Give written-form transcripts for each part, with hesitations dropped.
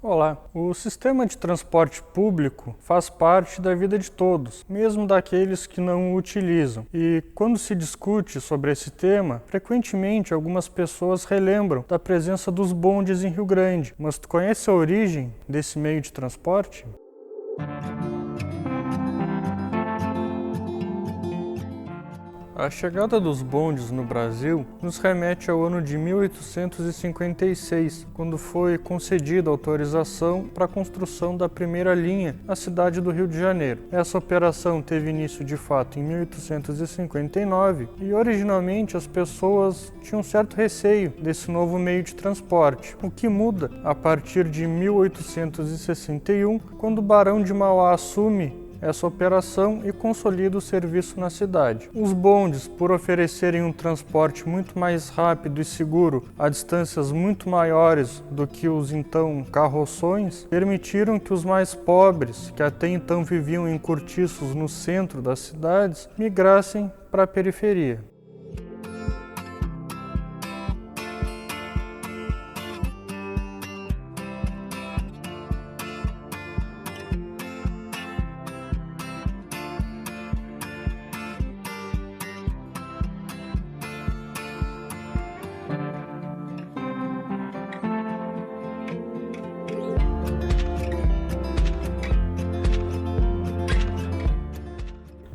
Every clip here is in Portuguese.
Olá! O sistema de transporte público faz parte da vida de todos, mesmo daqueles que não o utilizam. E quando se discute sobre esse tema, frequentemente algumas pessoas relembram da presença dos bondes em Rio Grande. Mas tu conhece a origem desse meio de transporte? A chegada dos bondes no Brasil nos remete ao ano de 1856, quando foi concedida autorização para a construção da primeira linha na cidade do Rio de Janeiro. Essa operação teve início de fato em 1859 e originalmente as pessoas tinham certo receio desse novo meio de transporte, o que muda a partir de 1861, quando o Barão de Mauá assume essa operação e consolida o serviço na cidade. Os bondes, por oferecerem um transporte muito mais rápido e seguro a distâncias muito maiores do que os então carroções, permitiram que os mais pobres, que até então viviam em cortiços no centro das cidades, migrassem para a periferia.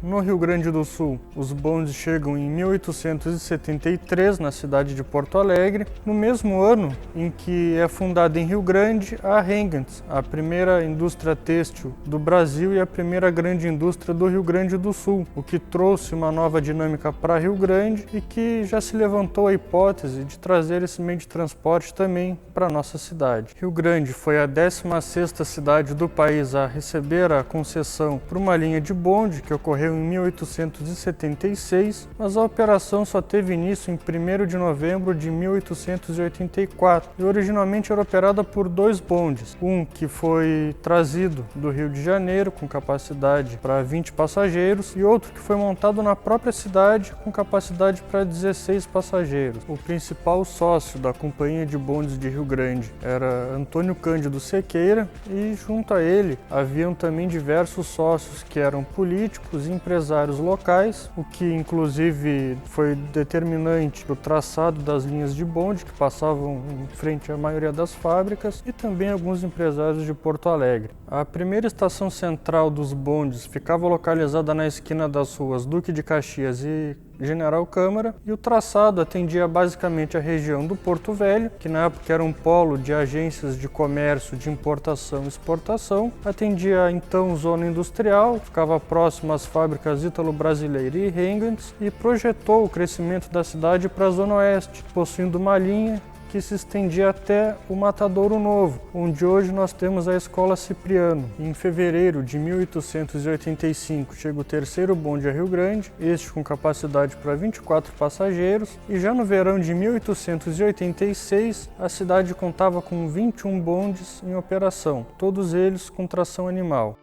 No Rio Grande do Sul, os bondes chegam em 1873 na cidade de Porto Alegre, no mesmo ano em que é fundada em Rio Grande a Hengens, a primeira indústria têxtil do Brasil e a primeira grande indústria do Rio Grande do Sul, o que trouxe uma nova dinâmica para Rio Grande e que já se levantou a hipótese de trazer esse meio de transporte também para a nossa cidade. Rio Grande foi a 16ª cidade do país a receber a concessão por uma linha de bonde que ocorreu em 1876, mas a operação só teve início em 1º de novembro de 1884 e originalmente era operada por dois bondes, um que foi trazido do Rio de Janeiro com capacidade para 20 passageiros e outro que foi montado na própria cidade com capacidade para 16 passageiros. O principal sócio da Companhia de Bondes de Rio Grande era Antônio Cândido Sequeira e junto a ele haviam também diversos sócios que eram políticos e empresários locais, o que inclusive foi determinante para o traçado das linhas de bonde que passavam em frente à maioria das fábricas e também alguns empresários de Porto Alegre. A primeira estação central dos bondes ficava localizada na esquina das ruas Duque de Caxias e General Câmara, e o traçado atendia basicamente a região do Porto Velho, que na época era um polo de agências de comércio de importação e exportação, atendia então zona industrial, ficava próximo às fábricas Ítalo-Brasileira e Hengens e projetou o crescimento da cidade para a zona oeste, possuindo uma linha que se estendia até o Matadouro Novo, onde hoje nós temos a Escola Cipriano. Em fevereiro de 1885 chega o terceiro bonde a Rio Grande, este com capacidade para 24 passageiros, e já no verão de 1886 a cidade contava com 21 bondes em operação, todos eles com tração animal.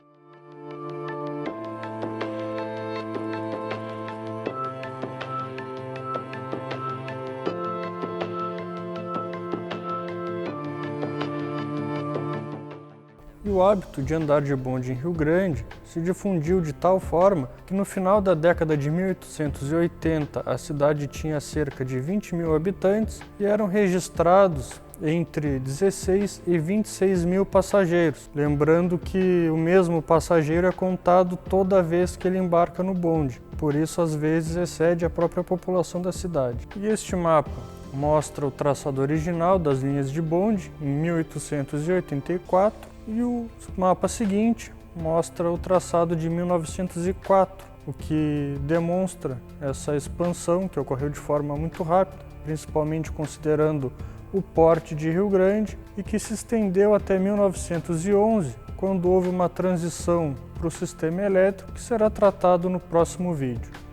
E o hábito de andar de bonde em Rio Grande se difundiu de tal forma que no final da década de 1880 a cidade tinha cerca de 20 mil habitantes e eram registrados entre 16 e 26 mil passageiros. Lembrando que o mesmo passageiro é contado toda vez que ele embarca no bonde, por isso às vezes excede a própria população da cidade. E este mapa mostra o traçado original das linhas de bonde em 1884 e o mapa seguinte mostra o traçado de 1904, o que demonstra essa expansão que ocorreu de forma muito rápida, principalmente considerando o porte de Rio Grande e que se estendeu até 1911, quando houve uma transição para o sistema elétrico que será tratado no próximo vídeo.